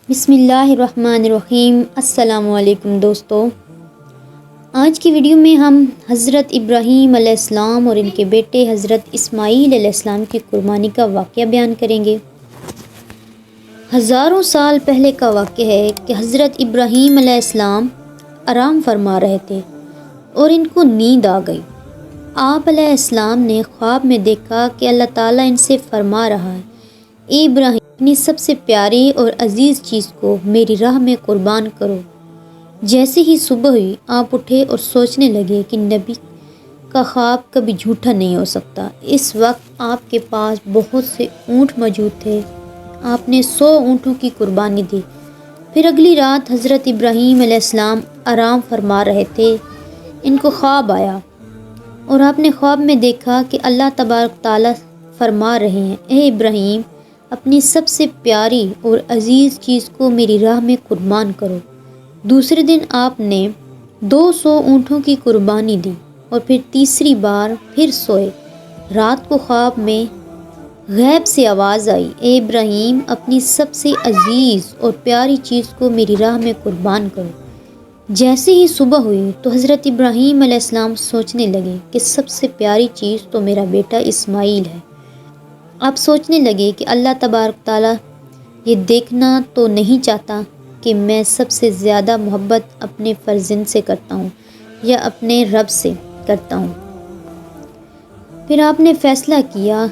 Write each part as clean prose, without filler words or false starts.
بسم اللہ الرحمن الرحیم۔ السلام علیکم دوستو، آج کی ویڈیو میں ہم حضرت ابراہیم علیہ السلام اور ان کے بیٹے حضرت اسماعیل علیہ السلام کی قربانی کا واقعہ بیان کریں گے۔ ہزاروں سال پہلے کا واقعہ ہے کہ حضرت ابراہیم علیہ السلام آرام فرما رہے تھے اور ان کو نیند آ گئی۔ آپ علیہ السلام نے خواب میں دیکھا کہ اللہ تعالیٰ ان سے فرما رہا ہے، اے ابراہیم، اپنی سب سے پیاری اور عزیز چیز کو میری راہ میں قربان کرو۔ جیسے ہی صبح ہوئی، آپ اٹھے اور سوچنے لگے کہ نبی کا خواب کبھی جھوٹا نہیں ہو سکتا۔ اس وقت آپ کے پاس بہت سے اونٹ موجود تھے۔ آپ نے 100 اونٹوں کی قربانی دی۔ پھر اگلی رات حضرت ابراہیم علیہ السلام آرام فرما رہے تھے۔ ان کو خواب آیا اور آپ نے خواب میں دیکھا کہ اللہ تبارک تعالیٰ فرما رہے ہیں، اے ابراہیم، اپنی سب سے پیاری اور عزیز چیز کو میری راہ میں قربان کرو۔ دوسرے دن آپ نے 200 اونٹوں کی قربانی دی اور پھر تیسری بار پھر سوئے۔ رات کو خواب میں غیب سے آواز آئی، اے ابراہیم، اپنی سب سے عزیز اور پیاری چیز کو میری راہ میں قربان کرو۔ جیسے ہی صبح ہوئی تو حضرت ابراہیم علیہ السلام سوچنے لگے کہ سب سے پیاری چیز تو میرا بیٹا اسماعیل ہے۔ آپ سوچنے لگے کہ اللہ تبارک تعالیٰ یہ دیکھنا تو نہیں چاہتا کہ میں سب سے زیادہ محبت اپنے فرزند سے کرتا ہوں یا اپنے رب سے کرتا ہوں۔ پھر آپ نے فیصلہ کیا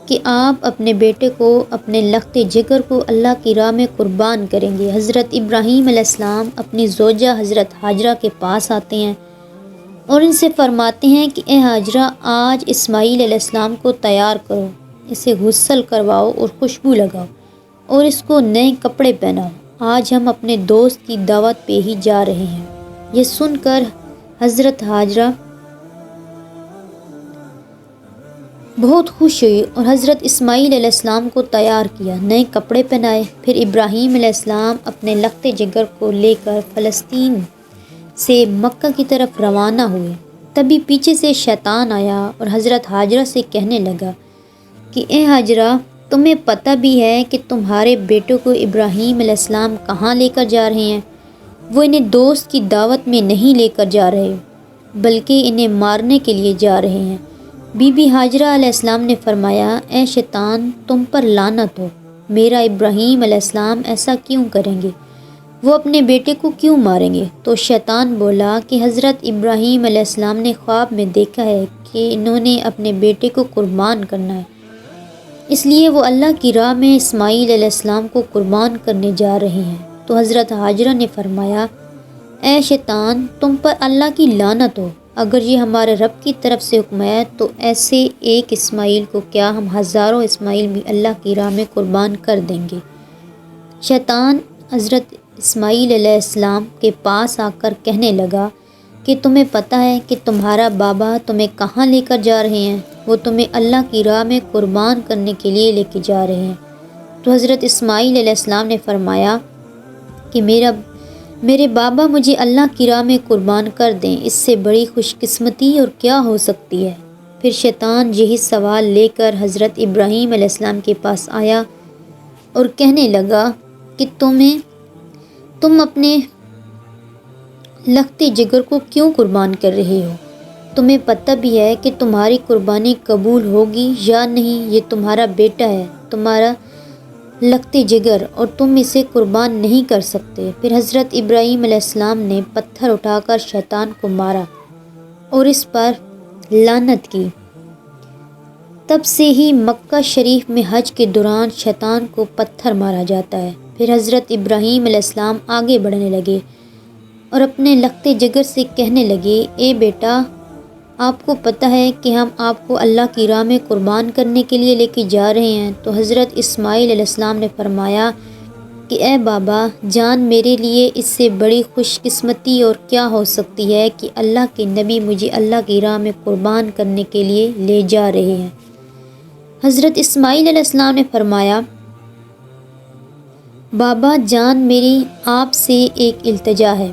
کہ آپ اپنے بیٹے کو، اپنے لخت جگر کو اللہ کی راہ میں قربان کریں گے۔ حضرت ابراہیم علیہ السلام اپنی زوجہ حضرت ہاجرہ کے پاس آتے ہیں اور ان سے فرماتے ہیں کہ اے ہاجرہ، آج اسماعیل علیہ السلام کو تیار کرو، اسے غسل کرواؤ اور خوشبو لگاؤ اور اس کو نئے کپڑے پہناؤ۔ آج ہم اپنے دوست کی دعوت پہ ہی جا رہے ہیں۔ یہ سن کر حضرت ہاجرہ بہت خوش ہوئی اور حضرت اسماعیل علیہ السلام کو تیار کیا، نئے کپڑے پہنائے۔ پھر ابراہیم علیہ السلام اپنے لخت جگر کو لے کر فلسطین سے مکہ کی طرف روانہ ہوئے۔ تبھی پیچھے سے شیطان آیا اور حضرت ہاجرہ سے کہنے لگا کہ اے ہاجرہ، تمہیں پتہ بھی ہے کہ تمہارے بیٹوں کو ابراہیم علیہ السلام کہاں لے کر جا رہے ہیں؟ وہ انہیں دوست کی دعوت میں نہیں لے کر جا رہے بلکہ انہیں مارنے کے لیے جا رہے ہیں۔ بی بی ہاجرہ علیہ السلام نے فرمایا، اے شیطان، تم پر لعنت ہو، میرا ابراہیم علیہ السلام ایسا کیوں کریں گے؟ وہ اپنے بیٹے کو کیوں ماریں گے؟ تو شیطان بولا کہ حضرت ابراہیم علیہ السلام نے خواب میں دیکھا ہے کہ انہوں نے اپنے بیٹے کو قربان کرنا ہے، اس لیے وہ اللہ کی راہ میں اسماعیل علیہ السلام کو قربان کرنے جا رہے ہیں۔ تو حضرت ہاجرہ نے فرمایا، اے شیطان، تم پر اللہ کی لعنت ہو، اگر یہ ہمارے رب کی طرف سے حکم ہے تو ایسے ایک اسماعیل کو کیا ہم ہزاروں اسماعیل بھی اللہ کی راہ میں قربان کر دیں گے۔ شیطان حضرت اسماعیل علیہ السلام کے پاس آ کر کہنے لگا کہ تمہیں پتہ ہے کہ تمہارا بابا تمہیں کہاں لے کر جا رہے ہیں؟ وہ تمہیں اللہ کی راہ میں قربان کرنے کے لیے لے کے جا رہے ہیں۔ تو حضرت اسماعیل علیہ السلام نے فرمایا کہ میرے بابا مجھے اللہ کی راہ میں قربان کر دیں، اس سے بڑی خوش قسمتی اور کیا ہو سکتی ہے۔ پھر شیطان یہی سوال لے کر حضرت ابراہیم علیہ السلام کے پاس آیا اور کہنے لگا کہ تم اپنے لخت جگر کو کیوں قربان کر رہے ہو؟ تمہیں پتہ بھی ہے کہ تمہاری قربانی قبول ہوگی یا نہیں؟ یہ تمہارا بیٹا ہے، تمہارا لخت جگر، اور تم اسے قربان نہیں کر سکتے۔ پھر حضرت ابراہیم علیہ السلام نے پتھر اٹھا کر شیطان کو مارا اور اس پر لعنت کی۔ تب سے ہی مکہ شریف میں حج کے دوران شیطان کو پتھر مارا جاتا ہے۔ پھر حضرت ابراہیم علیہ السلام آگے بڑھنے لگے اور اپنے لخت جگر سے کہنے لگے، اے بیٹا، آپ کو پتہ ہے کہ ہم آپ کو اللہ کی راہ میں قربان کرنے کے لیے لے کے جا رہے ہیں۔ تو حضرت اسماعیل علیہ السلام نے فرمایا کہ اے بابا جان، میرے لیے اس سے بڑی خوش قسمتی اور کیا ہو سکتی ہے کہ اللہ کے نبی مجھے اللہ کی راہ میں قربان کرنے کے لیے لے جا رہے ہیں۔ حضرت اسماعیل علیہ السلام نے فرمایا، بابا جان، میری آپ سے ایک التجا ہے،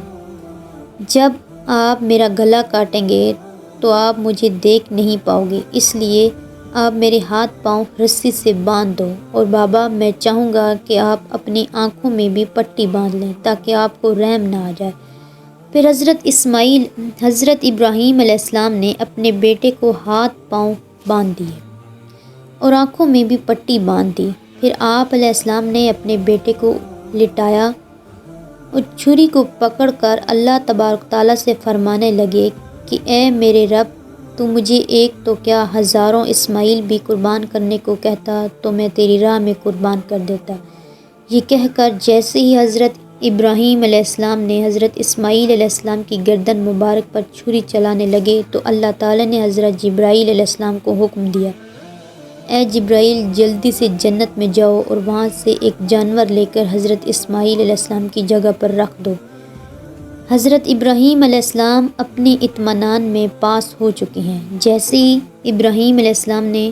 جب آپ میرا گلا کاٹیں گے تو آپ مجھے دیکھ نہیں پاؤ گے، اس لیے آپ میرے ہاتھ پاؤں رسی سے باندھ دو، اور بابا میں چاہوں گا کہ آپ اپنی آنکھوں میں بھی پٹی باندھ لیں تاکہ آپ کو رحم نہ آ جائے۔ پھر حضرت ابراہیم علیہ السلام نے اپنے بیٹے کو ہاتھ پاؤں باندھ دیے اور آنکھوں میں بھی پٹی باندھ دی۔ پھر آپ علیہ السلام نے اپنے بیٹے کو لٹایا اور چھری کو پکڑ کر اللہ تبارک تعالیٰ سے فرمانے لگے کہ اے میرے رب، تو مجھے ایک تو کیا ہزاروں اسماعیل بھی قربان کرنے کو کہتا تو میں تیری راہ میں قربان کر دیتا۔ یہ کہہ کر جیسے ہی حضرت ابراہیم علیہ السلام نے حضرت اسماعیل علیہ السلام کی گردن مبارک پر چھری چلانے لگے تو اللہ تعالیٰ نے حضرت جبرائیل علیہ السلام کو حکم دیا، اے جبرائیل جلدی سے جنت میں جاؤ اور وہاں سے ایک جانور لے کر حضرت اسماعیل علیہ السلام کی جگہ پر رکھ دو۔ حضرت ابراہیم علیہ السلام اپنی اطمینان میں پاس ہو چکے ہیں۔ جیسے ہی ابراہیم علیہ السلام نے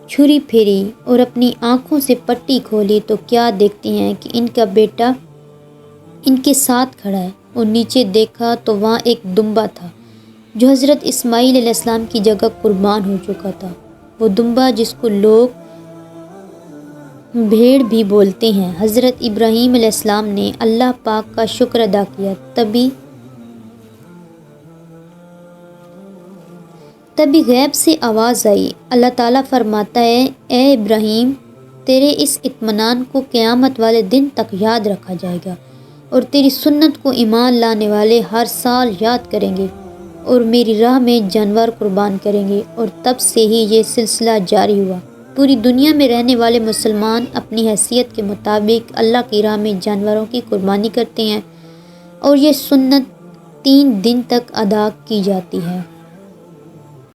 چھری پھیری اور اپنی آنکھوں سے پٹی کھولی تو کیا دیکھتے ہیں کہ ان کا بیٹا ان کے ساتھ کھڑا ہے، اور نیچے دیکھا تو وہاں ایک دمبا تھا جو حضرت اسماعیل علیہ السلام کی جگہ قربان ہو چکا تھا۔ وہ دمبا جس کو لوگ بھیڑ بھی بولتے ہیں۔ حضرت ابراہیم علیہ السلام نے اللہ پاک کا شکر ادا کیا۔ تبھی غیب سے آواز آئی، اللہ تعالیٰ فرماتا ہے، اے ابراہیم، تیرے اس اطمینان کو قیامت والے دن تک یاد رکھا جائے گا، اور تیری سنت کو ایمان لانے والے ہر سال یاد کریں گے اور میری راہ میں جانور قربان کریں گے۔ اور تب سے ہی یہ سلسلہ جاری ہوا۔ پوری دنیا میں رہنے والے مسلمان اپنی حیثیت کے مطابق اللہ کی راہ میں جانوروں کی قربانی کرتے ہیں، اور یہ سنت 3 دن تک ادا کی جاتی ہے۔